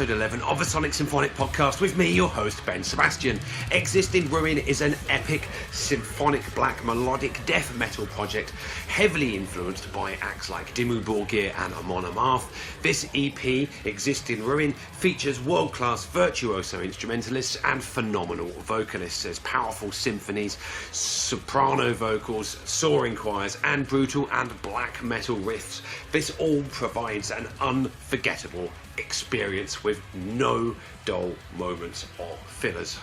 episode 11 of the Sonic Symphonic podcast with me, your host, Ben Sebastian. Exist in Ruin is an epic, symphonic black melodic death metal project heavily influenced by acts like Dimmu Borgir and Amon Amarth. This EP, Exist in Ruin, features world-class virtuoso instrumentalists and phenomenal vocalists. There's powerful symphonies, soprano vocals, soaring choirs, and brutal and black metal riffs. This all provides an unforgettable experience with no dull moments or fillers.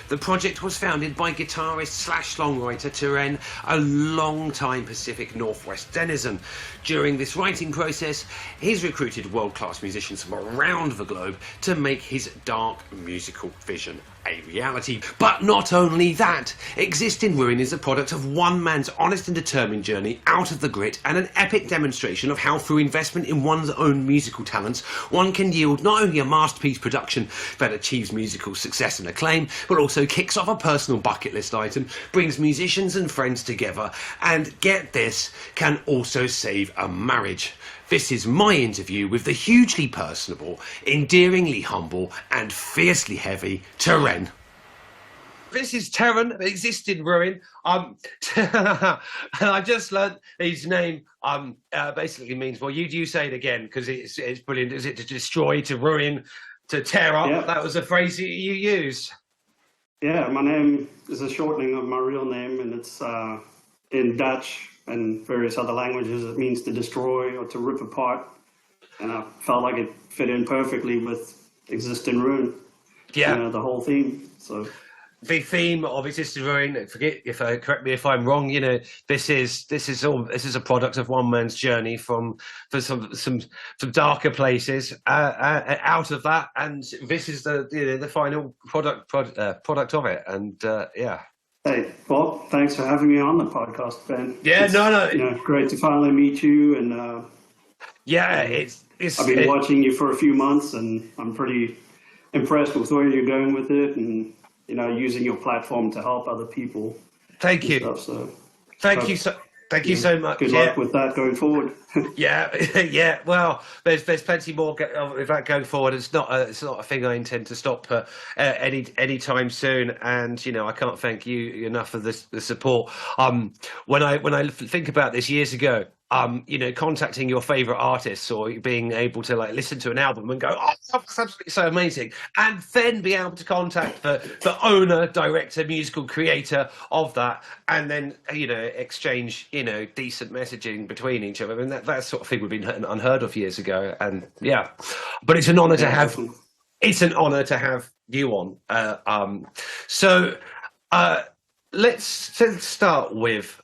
The project was founded by guitarist/songwriter Teren, a long-time Pacific Northwest denizen. During this writing process, he's recruited world-class musicians from around the globe to make his dark musical vision a reality. But not only that, Exist in Ruin is a product of one man's honest and determined journey out of the grit and an epic demonstration of how through investment in one's own musical talents, one can yield not only a masterpiece production that achieves musical success and acclaim, but also kicks off a personal bucket list item, brings musicians and friends together, and get this, can also save a marriage. This is my interview with the hugely personable, endearingly humble, and fiercely heavy Teren. This is Teren, Exist in Ruin. I just learned his name basically means, well, you say it again, because it's brilliant. Is it to destroy, to ruin, to tear up? Yeah. That was the phrase you used. Yeah, my name is a shortening of my real name, and it's in Dutch and various other languages. It means to destroy or to rip apart, and I felt like it fit in perfectly with Exist in Ruin. Yeah, you know, the whole theme. So the theme of Exist in Ruin, correct me if I'm wrong, you know, this is a product of one man's journey from some darker places out of that, and this is the final product of it. And yeah. Hey, well, thanks for having me on the podcast, Ben. Yeah, no. You know, great to finally meet you, and yeah, I've been watching you for a few months, and I'm pretty impressed with where you're going with it, and you know, using your platform to help other people. Thank you. Stuff, so Thank you so much. Good luck with that going forward. yeah. Well, there's plenty more with that going forward. It's not a thing I intend to stop any time soon. And you know, I can't thank you enough for the support. When I think about this years ago, you know, contacting your favorite artists or being able to like listen to an album and go, oh, that's absolutely so amazing, and then be able to contact the owner, director, musical creator of that, and then you know, exchange decent messaging between each other. I mean, that sort of thing would have been unheard of years ago. And yeah, but it's an honor to have. It's an honor to have you on. So let's start with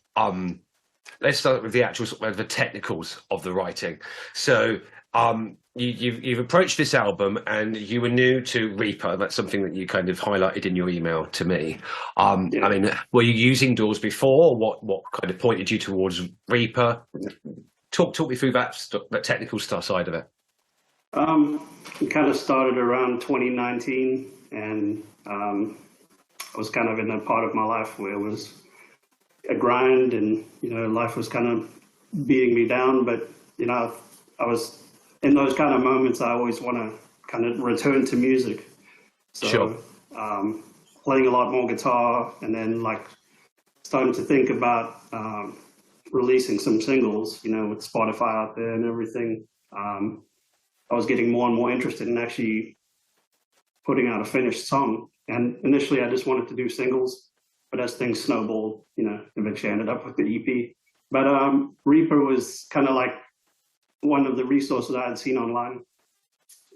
Let's start with the actual the technicals of the writing. So you've approached this album, and you were new to Reaper. That's something that you kind of highlighted in your email to me. I mean, were you using DAWs before? What kind of pointed you towards Reaper? Talk me through that technical side of it. It kind of started around 2019, and I was kind of in a part of my life where it was a grind, and you know, life was kind of beating me down. But you know, I was in those kind of moments, I always want to kind of return to music. So sure. Playing a lot more guitar, and then like starting to think about releasing some singles, you know, with Spotify out there and everything. I was getting more and more interested in actually putting out a finished song. And initially I just wanted to do singles, but as things snowballed, you know, eventually I ended up with the EP. But Reaper was kind of like one of the resources I had seen online,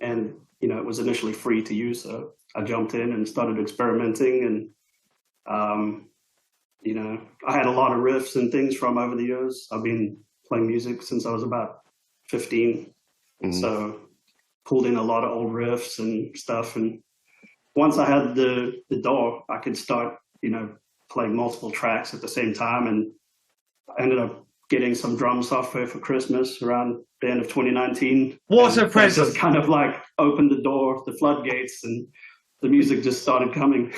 and you know, it was initially free to use, so I jumped in and started experimenting. And you know, I had a lot of riffs and things from over the years. I've been playing music since I was about 15, so pulled in a lot of old riffs and stuff. And once I had the DAW, I could start, you know, playing multiple tracks at the same time. And I ended up getting some drum software for Christmas around the end of 2019. What a present! Just kind of like opened the door, the floodgates, and the music just started coming.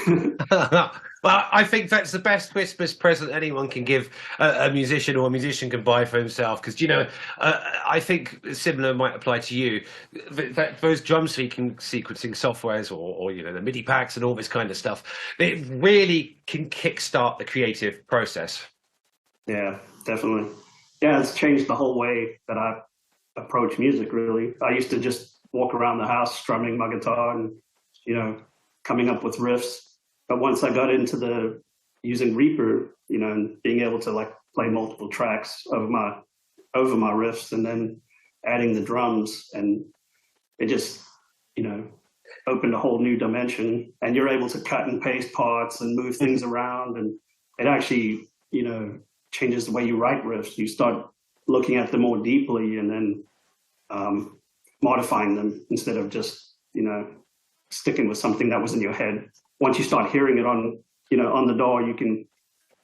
Well, I think that's the best Christmas present anyone can give a musician, or a musician can buy for himself. Because, you know, I think similar might apply to you. Those drum sequencing softwares, or you know, the MIDI packs and all this kind of stuff, it really can kickstart the creative process. Yeah, definitely. Yeah, it's changed the whole way that I approach music, really. I used to just walk around the house strumming my guitar and, you know, coming up with riffs. But once I got into using Reaper, you know, and being able to like play multiple tracks over my riffs, and then adding the drums, and it just, you know, opened a whole new dimension. And you're able to cut and paste parts and move things around, and it actually, you know, changes the way you write riffs. You start looking at them more deeply, and then modifying them instead of just, you know, sticking with something that was in your head. Once you start hearing it on, you know, on the door, you can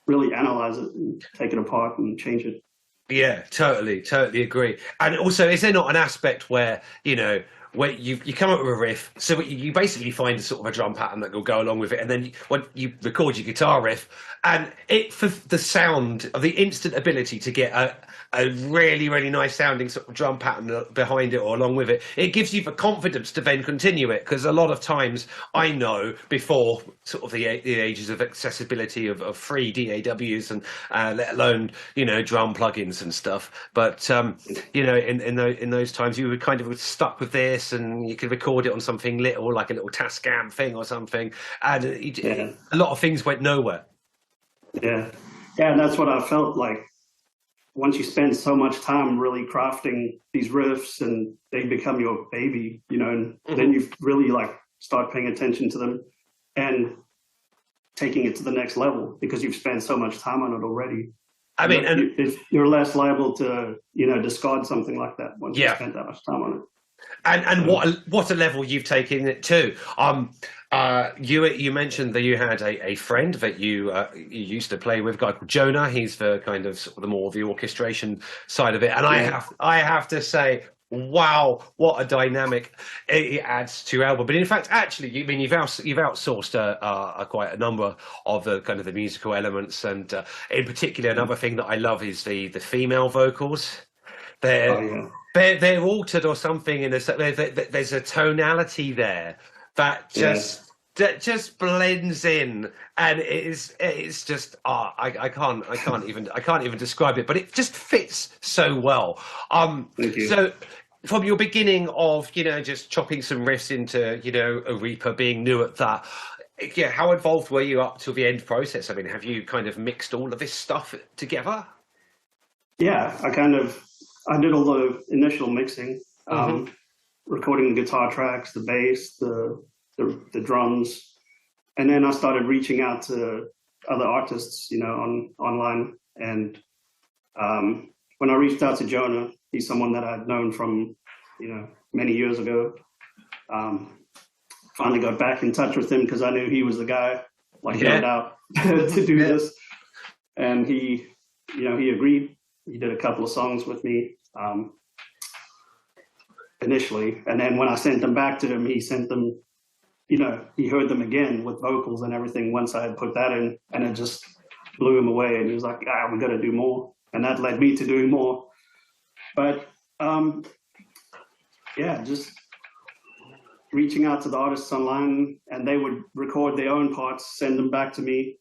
really analyze it and take it apart and change it. Yeah, totally agree. And also, is there not an aspect where, you know, where you come up with a riff, so you basically find sort of a drum pattern that will go along with it, and then when you record your guitar riff, and it, for the sound of the instant ability to get a really, really nice sounding sort of drum pattern behind it or along with it, it gives you the confidence to then continue it. Because a lot of times, I know, before sort of the ages of accessibility of free DAWs, and let alone, you know, drum plugins and stuff, but you know, in those times, you were kind of stuck with this, and you could record it on something little, like a little Tascam thing or something, and a lot of things went nowhere. Yeah, and that's what I felt like. Once you spend so much time really crafting these riffs, and they become your baby, you know, and then you really like start paying attention to them and taking it to the next level, because you've spent so much time on it already. I mean, you're less liable to, you know, discard something like that once you spent that much time on it. And what a level you've taken it to. You mentioned that you had a friend that you used to play with, a guy called Jonah. He's the kind of, sort of the more of the orchestration side of it, and I have to say, wow, what a dynamic it adds to your album. But in fact, actually, you've outsourced quite a number of the kind of the musical elements, and in particular, another thing that I love is the female vocals. They're altered or something, there's a tonality there that just blends in, and it's just I can't even describe it, but it just fits so well. Thank you. So from your beginning of, you know, just chopping some riffs into, you know, a Reaper, being new at that, yeah, how involved were you up to the end process? I mean, have you kind of mixed all of this stuff together? Yeah, I did all the initial mixing, recording the guitar tracks, the bass, the drums, and then I started reaching out to other artists, you know, online. And when I reached out to Jonah, he's someone that I'd known from, you know, many years ago. Finally got back in touch with him because I knew he was the guy, like, no doubt, to do this. And he, you know, he agreed. He did a couple of songs with me initially, and then when I sent them back to him, he sent them, you know, he heard them again with vocals and everything once I had put that in, and it just blew him away. And he was like, we got to do more, and that led me to doing more. But just reaching out to the artists online, and they would record their own parts, send them back to me.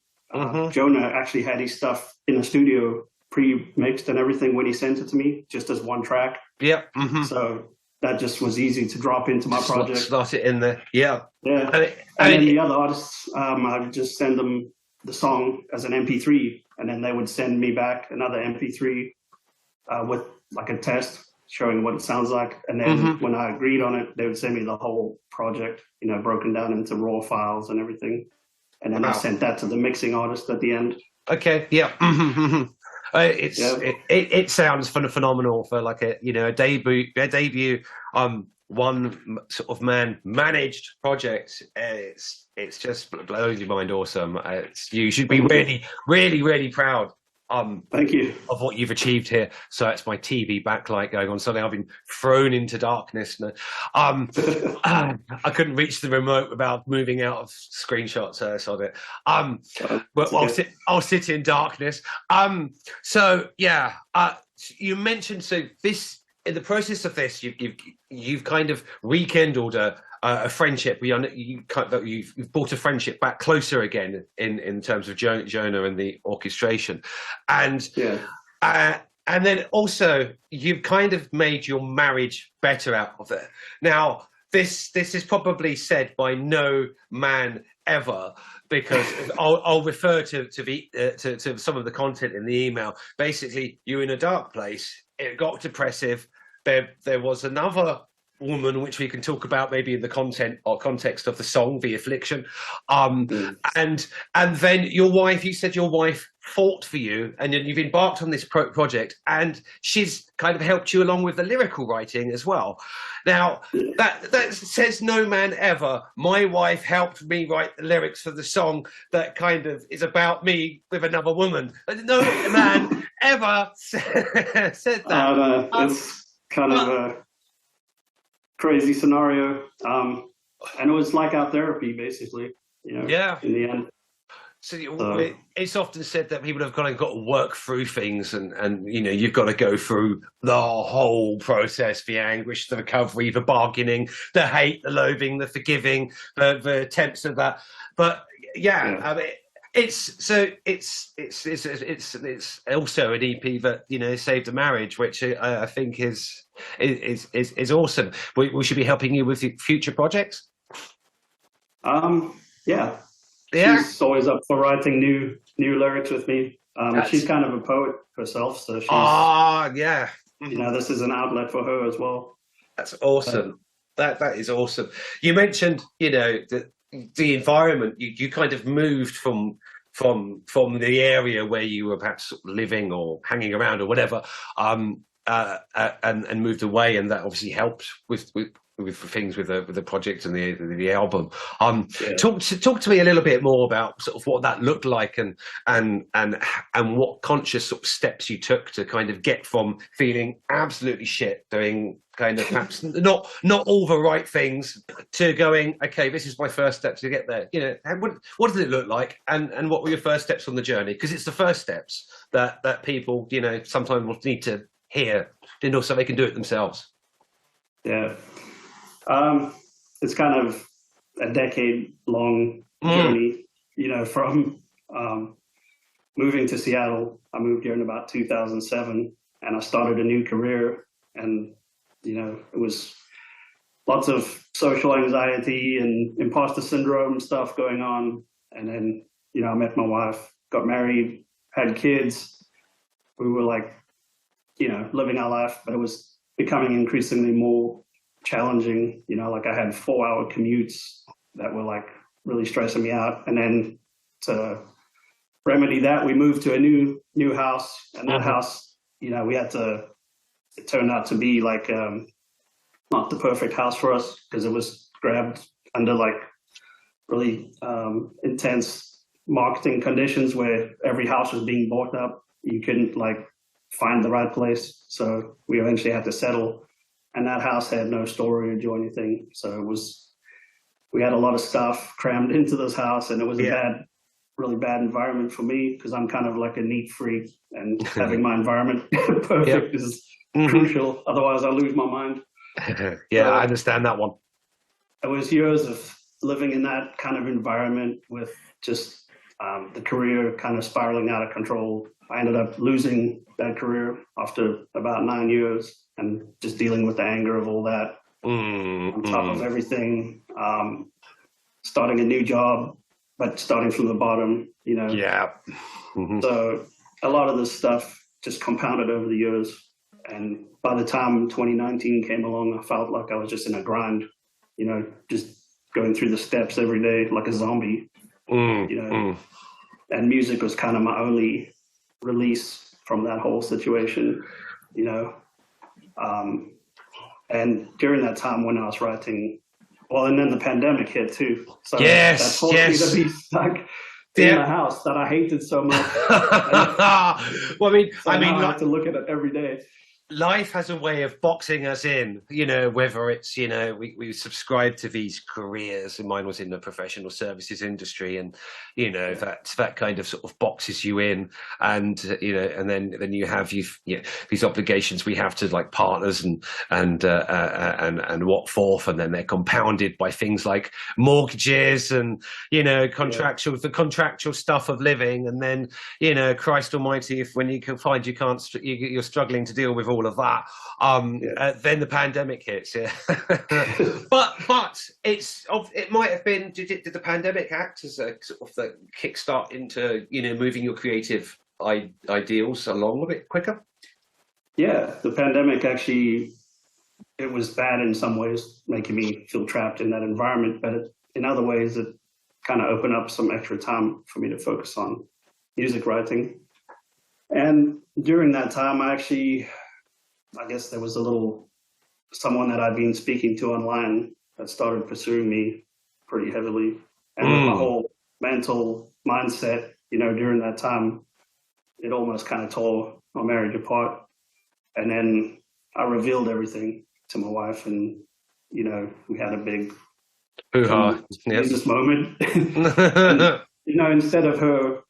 Jonah actually had his stuff in the studio pre-mixed and everything when he sent it to me, just as one track. So that just was easy to drop into my project. Slot it in there. And then the other artists, I would just send them the song as an MP3, and then they would send me back another MP3 with like a test showing what it sounds like. And then when I agreed on it, they would send me the whole project, you know, broken down into raw files and everything. And then I sent that to the mixing artist at the end. Okay. It sounds phenomenal for like a, you know, a debut one sort of man managed project. It's just blows your mind. Awesome. You should be really proud. Thank you. of what you've achieved here. So it's my TV backlight going on. Suddenly I've been thrown into darkness. I couldn't reach the remote without moving out of screenshots. So but I'll sit in darkness. So yeah, you mentioned, so this, in the process of this, you've kind of rekindled a friendship. You've brought a friendship back closer again in terms of Jonah and the orchestration, and and then also you've kind of made your marriage better out of it. Now this is probably said by no man ever, because I'll refer to some of the content in the email. Basically, you're in a dark place. It got depressive. There was another woman, which we can talk about maybe in the content or context of the song, the Affliction, and then your wife. You said your wife fought for you, and you've embarked on this project, and she's kind of helped you along with the lyrical writing as well. Now that says no man ever. My wife helped me write the lyrics for the song that kind of is about me with another woman. No man ever said that. It's kind of a crazy scenario, and it was like our therapy, basically, in the end. So it's often said that people have kind of got to work through things, and you've got to go through the whole process: the anguish, the recovery, the bargaining, the hate, the loathing, the forgiving, the attempts of that. But I mean, it's also an EP that saved a marriage, which I think is awesome. We should be helping you with future projects. She's always up for writing new lyrics with me. She's kind of a poet herself, so she's this is an outlet for her as well. That's awesome. That is awesome. You mentioned the environment. You kind of moved from the area where you were perhaps living or hanging around or whatever, and moved away, and that obviously helped with things with the project and the album. Talk to me a little bit more about sort of what that looked like, and what conscious sort of steps you took to kind of get from feeling absolutely shit, doing kind of perhaps not all the right things, to going, okay, this is my first step to get there. What did it look like, and what were your first steps on the journey? Because it's the first steps that people sometimes will need to hear, so they can do it themselves. Yeah. It's kind of a decade-long journey, from moving to Seattle. I moved here in about 2007, and I started a new career, and, it was lots of social anxiety and imposter syndrome stuff going on. And then, I met my wife, got married, had kids. We were like, living our life, but it was becoming increasingly more challenging. Like I had 4-hour commutes that were like really stressing me out. And then to remedy that, we moved to a new house, and that house, it turned out to be like not the perfect house for us, because it was grabbed under like really intense marketing conditions where every house was being bought up. You couldn't like find the right place, so we eventually had to settle. And that house had no storage or anything, so we had a lot of stuff crammed into this house, and it was a really bad environment for me, because I'm kind of like a neat freak, and having my environment perfect is crucial. Otherwise, I lose my mind. I understand that one. It was years of living in that kind of environment, with just the career kind of spiraling out of control. I ended up losing that career after about 9 years, and just dealing with the anger of all that on top of everything. Starting a new job, but starting from the bottom, So a lot of this stuff just compounded over the years. And by the time 2019 came along, I felt like I was just in a grind, just going through the steps every day like a zombie, And music was kind of my only release from that whole situation, and during that time when I was writing, and then the pandemic hit too. So that forced me to be stuck in the house that I hated so much. Well, I mean, I have to look at it every day. Life has a way of boxing us in, whether it's, we subscribe to these careers, and mine was in the professional services industry, and, that kind of sort of boxes you in, and, and then you have these obligations we have to like partners and what forth, and then they're compounded by things like mortgages and, the contractual stuff of living. And then, Christ almighty, if when you can find you're struggling to deal with all of that, then the pandemic hits. but it might have been, did the pandemic act as a sort of the kickstart into moving your creative ideals along a bit quicker? Yeah, the pandemic actually, it was bad in some ways, making me feel trapped in that environment, but in other ways it kind of opened up some extra time for me to focus on music writing. And during that time, I guess there was someone that I'd been speaking to online that started pursuing me pretty heavily. And my whole mental mindset, during that time, it almost kind of tore my marriage apart. And then I revealed everything to my wife, and, we had a big this moment. And, instead of her,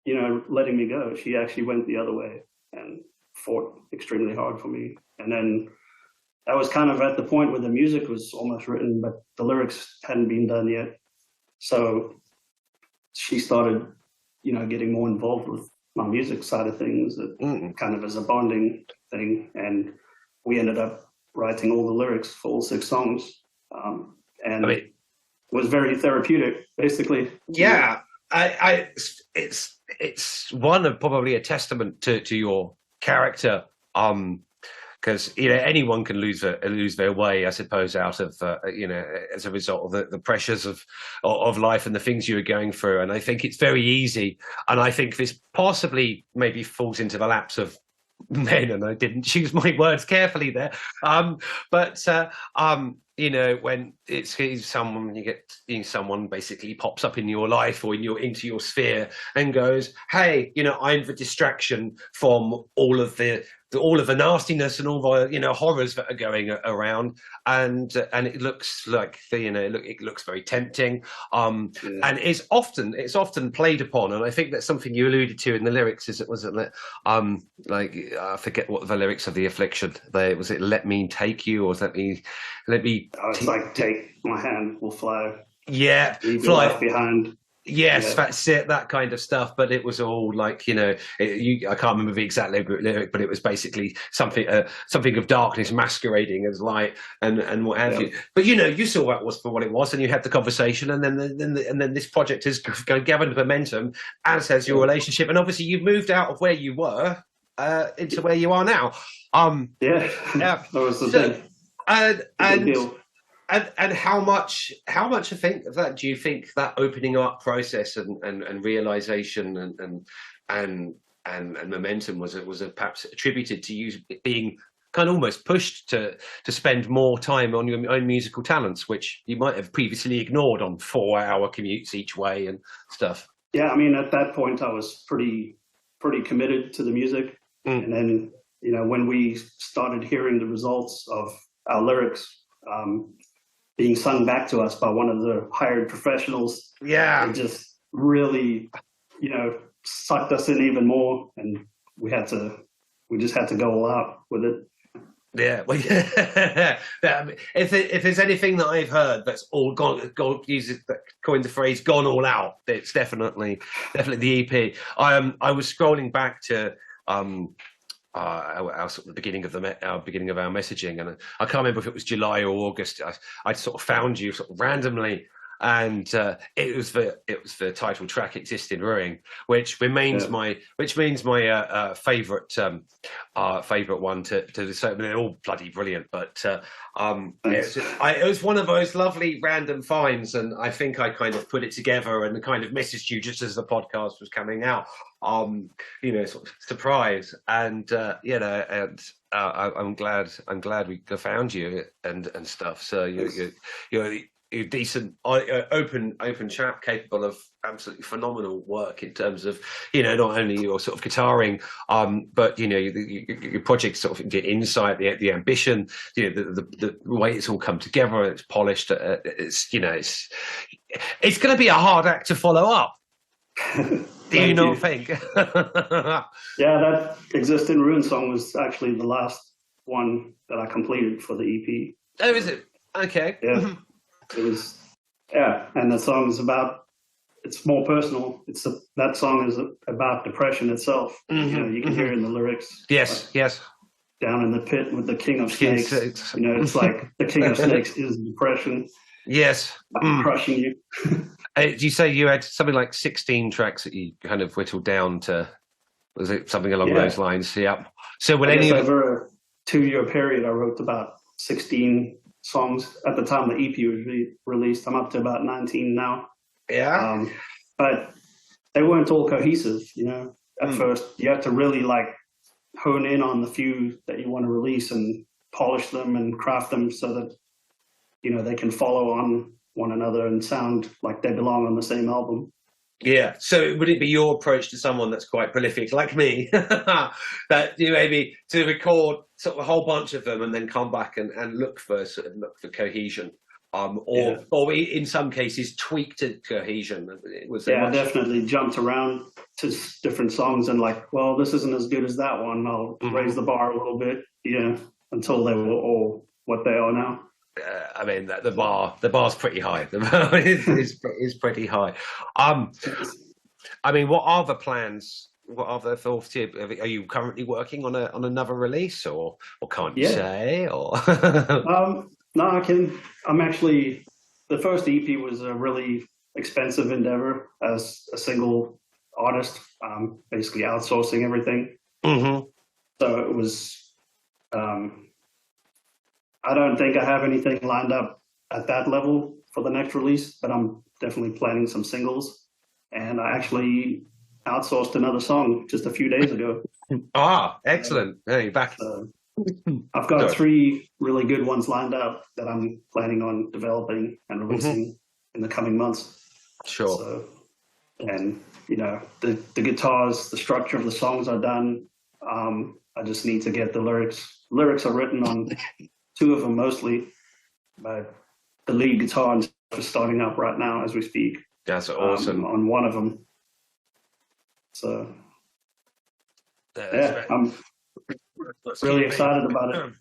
letting me go, she actually went the other way and fought extremely hard for me. And then that was kind of at the point where the music was almost written, but the lyrics hadn't been done yet. So she started, getting more involved with my music side of things, kind of as a bonding thing. And we ended up writing all the lyrics for all 6 songs. And it was very therapeutic, basically. Yeah. It's one of probably a testament to your character, because anyone can lose their way, I suppose, out of as a result of the pressures of life and the things you were going through. And I think it's very easy, and I think this possibly maybe falls into the laps of men, and I didn't choose my words carefully there, when it's someone, you get someone basically pops up in your life or into your sphere and goes, hey, I'm the distraction from all of the nastiness and all the horrors that are going around, and it looks like it looks very tempting, and it's often played upon. And I think that's something you alluded to in the lyrics. I forget what the lyrics of the Affliction. Was it "Let me take you" or "Let me"? It's like "Take my hand, we'll fly." Yeah, leave your life behind. Yes, that's it, that kind of stuff. But it was all like, I can't remember the exact lyric, but it was basically something of darkness masquerading as light and what have you. But you saw that was for what it was, and you had the conversation, and then this project has gathered momentum, as has your relationship, and obviously you've moved out of where you were into where you are now. That was the thing. And how much I think of that do you think that opening up process and realization and momentum was perhaps attributed to you being kind of almost pushed to spend more time on your own musical talents, which you might have previously ignored on 4-hour commutes each way and stuff? Yeah, I mean, at that point I was pretty committed to the music. And then when we started hearing the results of our lyrics being sung back to us by one of the hired professionals, it just really, sucked us in even more, and we just had to go all out with it. Yeah, well, if there's anything that I've heard that's all gone, coined the phrase "gone all out," it's definitely the EP. I was scrolling back to our sort of beginning of our messaging, and I can't remember if it was July or August. I sort of found you sort of randomly, and it was the title track "Existinruin," which remains my favorite one to say. I mean, they're all bloody brilliant, but it was one of those lovely random finds, and I think I kind of put it together and kind of messaged you just as the podcast was coming out. Sort of surprise, and I'm glad we found you and stuff. So decent, open chap, capable of absolutely phenomenal work in terms of, not only your sort of guitaring, but your project sort of the insight, the ambition, the way it's all come together. It's polished. It's going to be a hard act to follow up. Do you not think? Yeah, that Existinruin song was actually the last one that I completed for the EP. Oh, is it? Okay. Yeah, it was. Yeah, and the song is about. It's more personal. That song is about depression itself. Mm-hmm. You can hear it in the lyrics. Yes, like, yes. Down in the pit with the king of snakes. It's like the king of snakes is depression. Yes. Crushing you. Did you say you had something like 16 tracks that you kind of whittled down to? Was it something along those lines? Yeah. So over a 2-year period, I wrote about 16 songs. At the time the EP was released, I'm up to about 19 now. Yeah. But they weren't all cohesive. At first, you have to really hone in on the few that you want to release and polish them and craft them so that they can follow on one another and sound like they belong on the same album. Yeah. So would it be your approach to someone that's quite prolific like me that you maybe to record sort of a whole bunch of them and then come back and look for cohesion, or in some cases tweaked cohesion? I definitely jumped around to different songs and this isn't as good as that one. I'll raise the bar a little bit, until they were all what they are now. I mean, the bar's pretty high. The bar is pretty high. I mean, what are the plans? What are the thoughts? Are you currently working on another release, or can't you say? Or no, I can. I'm actually. The first EP was a really expensive endeavor as a single artist. Basically outsourcing everything. Mm-hmm. So it was. I don't think I have anything lined up at that level for the next release, but I'm definitely planning some singles. And I actually outsourced another song just a few days ago. Excellent. Hey, back. I've got 3 really good ones lined up that I'm planning on developing and releasing in the coming months. Sure. So, and, the guitars, the structure of the songs are done. I just need to get the lyrics. Lyrics are written on 2 of them mostly, but the lead guitar is starting up right now as we speak. That's awesome. On one of them. So, I'm really excited about it.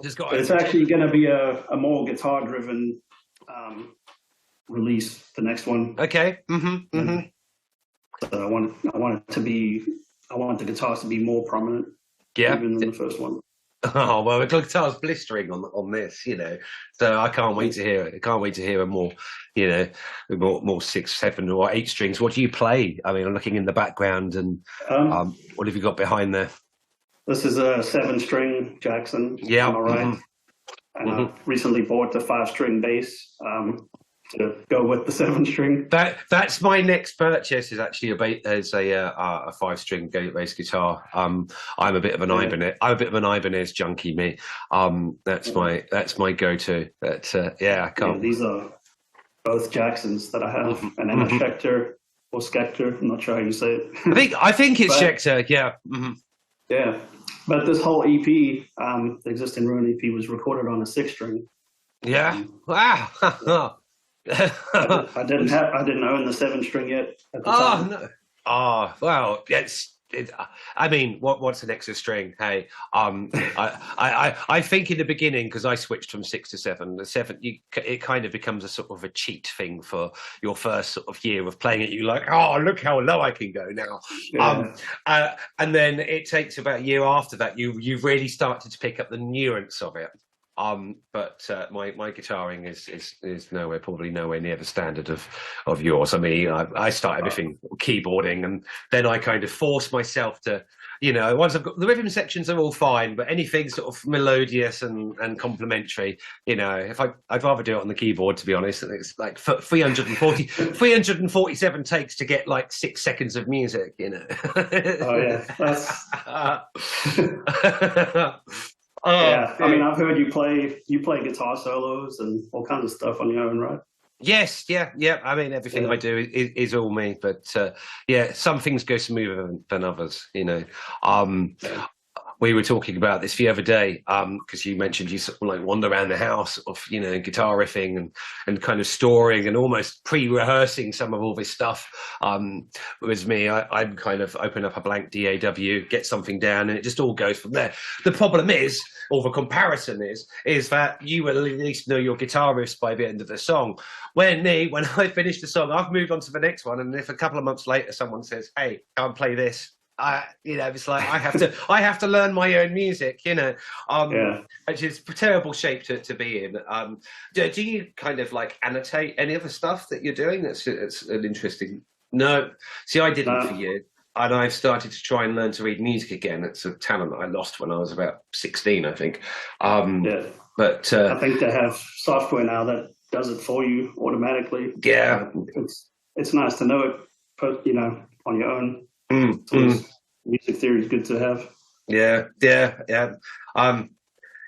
It's actually going to be a more guitar-driven release. The next one. Okay. Mm-hmm. Mm-hmm. So I want the guitars to be more prominent. Yeah. Even than the first one. Oh well, the guitar's blistering on this, So I can't wait to hear it. I can't wait to hear a more, more 6, 7, or 8 strings. What do you play? I mean, I'm looking in the background, and what have you got behind there? This is a 7-string Jackson. Yeah. On the right. And I recently bought the 5-string bass to go with the 7-string. That's my next purchase. Is actually a 5-string bass guitar. I'm a bit of an Ibanez. I'm a bit of an Ibanez junkie, me. That's my go-to. I can't. Yeah, these are both Jacksons that I have, and then a Schecter or Schecter. I'm not sure how you say it. I think it's Schecter. Yeah. Mm-hmm. Yeah, but this whole EP, the Existinruin EP, was recorded on a 6-string. Yeah. Wow. I didn't own the 7-string yet at the time. No. Well, I mean, what's an extra string? Hey, I think in the beginning, because I switched from 6 to 7, the 7 it kind of becomes a sort of a cheat thing for your first sort of year of playing it. You look how low I can go now. Yeah. And then it takes about a year after that you've really started to pick up the nuance of it. But my guitaring is probably nowhere near the standard of yours. I mean, I start everything keyboarding, and then I kind of force myself to, once I've got the rhythm sections are all fine, but anything sort of melodious and complimentary, I'd rather do it on the keyboard, to be honest. And it's like 347 takes to get like 6 seconds of music, Oh yeah, that's. Oh, Yeah, I mean, dear. I've heard you play guitar solos and all kinds of stuff on your own, right? Yes, yeah, yeah. I mean, everything I Yeah, do is all me, but yeah, some things go smoother than others. Um, yeah, we were talking about this the other day because you mentioned you sort of like wander around the house of guitar riffing and kind of storing and almost pre-rehearsing some of all this stuff. Whereas me, I'm kind of open up a blank DAW, get something down, and it just all goes from there. The problem is, or the comparison is that you will at least know your guitar riffs by the end of the song. When I finish the song, I've moved on to the next one, and if a couple of months later someone says, "Hey, can't play this," it's like I have to learn my own music, yeah. which is a terrible shape to be in. Do you kind of like annotate any other stuff that you're doing? That's an interesting. No, see, I didn't for No, you, and I've started to try and learn to read music again. It's a talent I lost when I was about 16, I think. yeah. But I think they have software now that does it for you automatically. yeah, But it's nice to know it, on your own. mm, It's mm, always music theory is good to have. yeah, yeah, yeah. Um,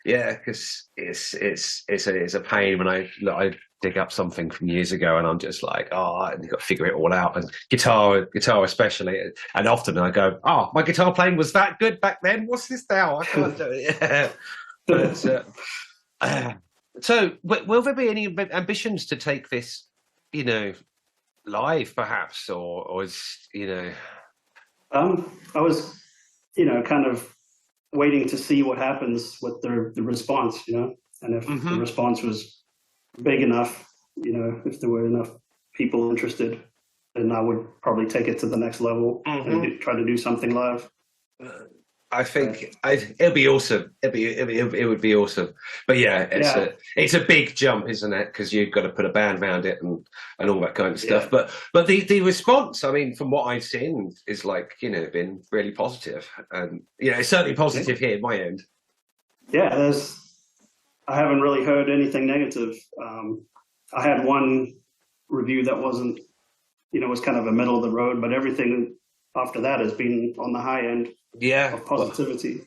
Yeah, because it's a pain when I dig up something from years ago and I'm just like, oh, and you've got to figure it all out. And guitar especially, and often I go, oh, my guitar playing was that good back then. What's this now? I can't do it. Yeah. But so, will there be any ambitions to take this, you know, live, perhaps, or is I was, kind of waiting to see what happens with the response, and if the Mhm. response was big enough, if there were enough people interested, then I would probably take it to the next level and Mhm. try to do something live. I But think it'll be awesome. It would be awesome. But yeah, yeah, it's a big jump, isn't it? Because you've got to put a band around it and all that kind of stuff. yeah, But the response, I mean, from what I've seen, is like been really positive, and it's certainly yeah, positive here at my end. yeah. I haven't really heard anything negative. I had one review that wasn't, was kind of a middle of the road, but everything after that has been on the high end Yeah, of positivity.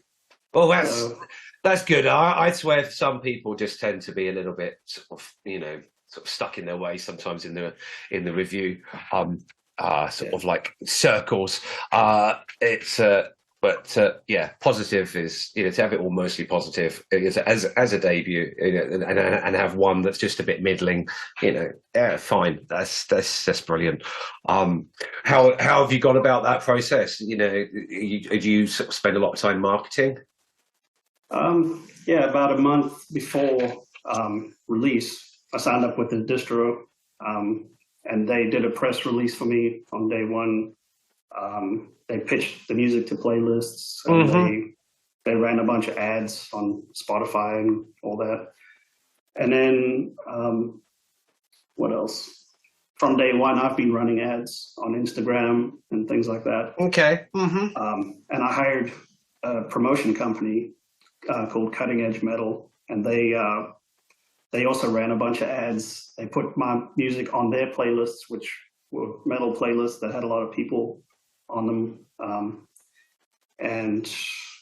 well, So that's good. I swear some people just tend to be a little bit sort of stuck in their way sometimes in the review, sort yeah, of like circles. It's but yeah, positive is to have it all mostly positive as a debut, and have one that's just a bit middling. Yeah, fine. That's brilliant. Um, how have you gone about that process? Do you sort of spend a lot of time marketing? yeah, about a month before release, I signed up with the distro, and they did a press release for me on day one. They pitched the music to playlists, and Hmm. they ran a bunch of ads on Spotify and all that. And then what else? From day one, I've been running ads on Instagram and things like that. Okay. Hmm. And I hired a promotion company called Cutting Edge Metal, and they also ran a bunch of ads. They put my music on their playlists, which were metal playlists that had a lot of people on them. And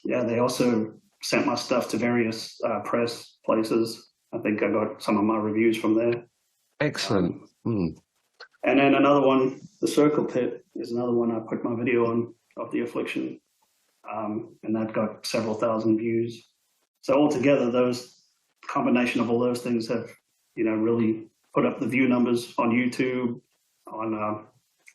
yeah, they also sent my stuff to various press places. I think I got some of my reviews from there. Excellent. Um, Mm. and then another one, the Circle Pit, is another one I put my video on of the Affliction, and that got several thousand views. So altogether, those combination of all those things have, really put up the view numbers on YouTube, on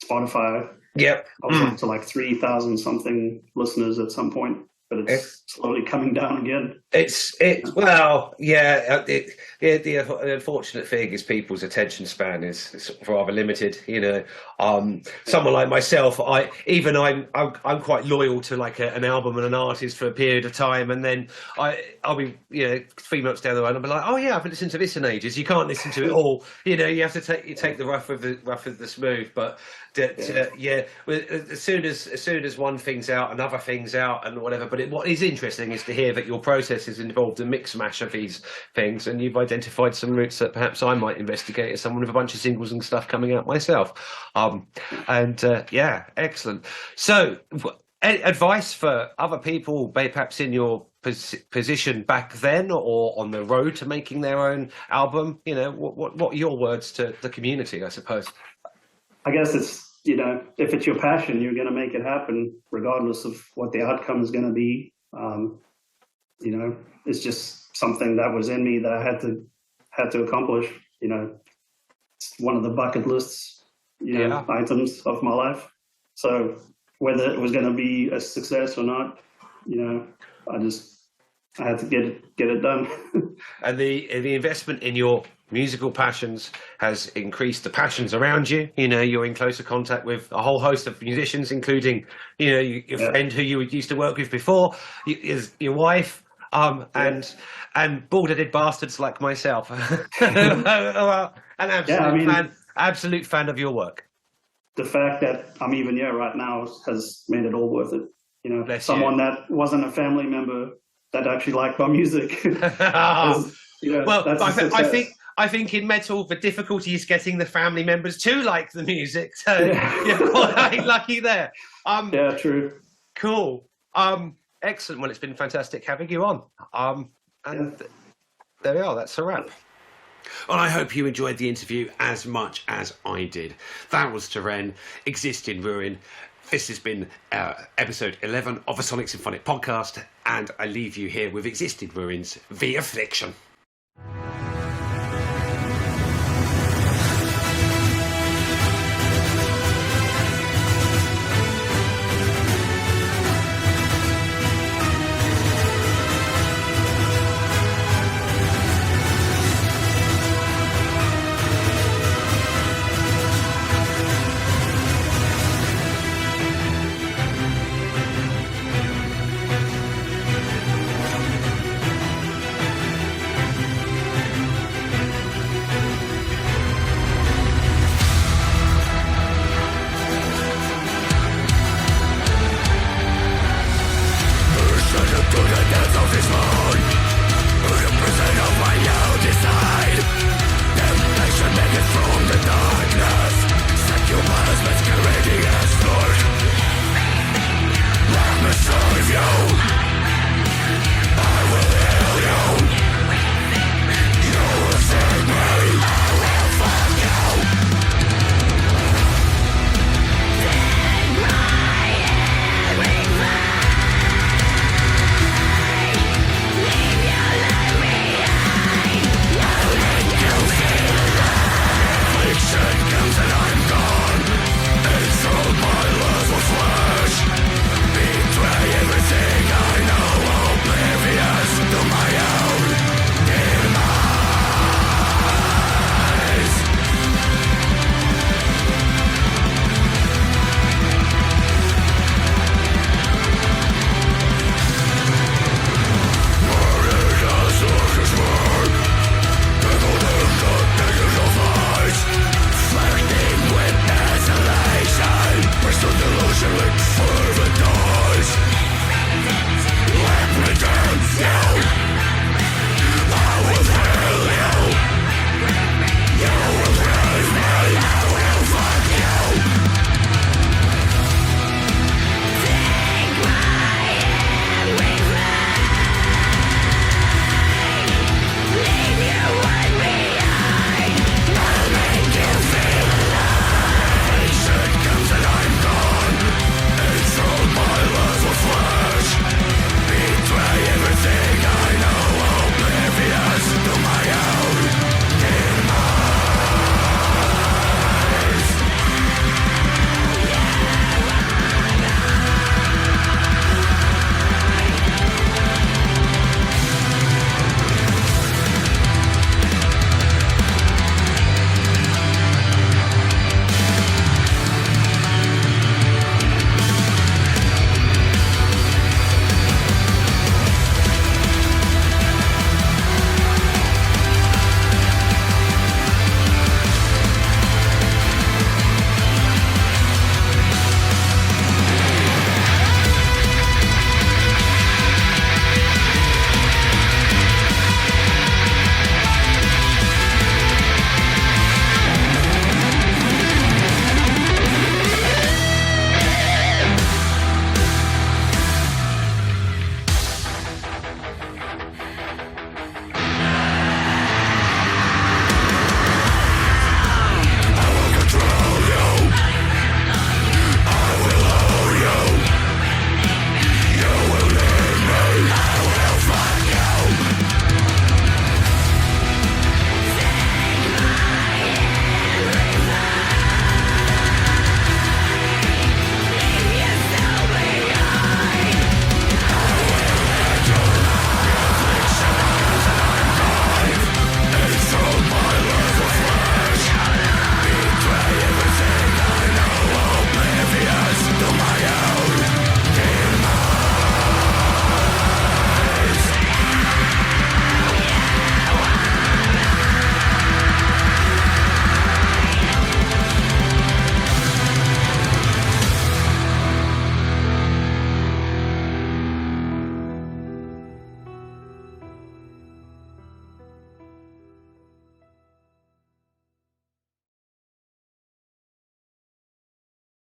Spotify. Yep. I was up to like 3,000 something listeners at some point, but it's slowly coming down again. It's well, yeah. The unfortunate thing is people's attention span is sort of rather limited. Yeah, Someone like myself, I'm quite loyal to like an album and an artist for a period of time, and then I'll be 3 months down the road, I'll be like, oh yeah, I've listened to this in ages. You can't listen to it all. You have to take the rough with the smooth. But yeah, yeah, as soon as one thing's out, another thing's out, and whatever. But what is interesting is to hear that your process is involved a mix mash of these things, and you've identified some routes that perhaps I might investigate as someone with a bunch of singles and stuff coming out myself. And yeah, excellent. So Any advice for other people, perhaps in your position back then, or on the road to making their own album? You know, what are your words to the community, I suppose? I guess it's, you know, if it's your passion, you're going to make it happen regardless of what the outcome is going to be. You know, it's just something that was in me that I had to accomplish. You know, it's one of the bucket lists, you know, items of my life. So whether it was going to be a success or not, you know, I had to get it done. And the investment in your musical passions has increased the passions around you. You know, you're in closer contact with a whole host of musicians, including, you know, your friend who you used to work with before, your wife, and bald-headed bastards like myself. An absolute fan of your work. The fact that I'm even here right now has made it all worth it. You know, Bless someone you. that wasn't a family member that actually liked my music. You know, well, that's I think in metal the difficulty is getting the family members to like the music. So you're quite lucky there. Yeah, true. Cool. Excellent. Well, it's been fantastic having you on. There we are. That's a wrap. Well, I hope you enjoyed the interview as much as I did. That was Teren, Exist in Ruin. This has been episode 11 of the Sonic Symphonic podcast, and I leave you here with Exist in Ruins, The Affliction.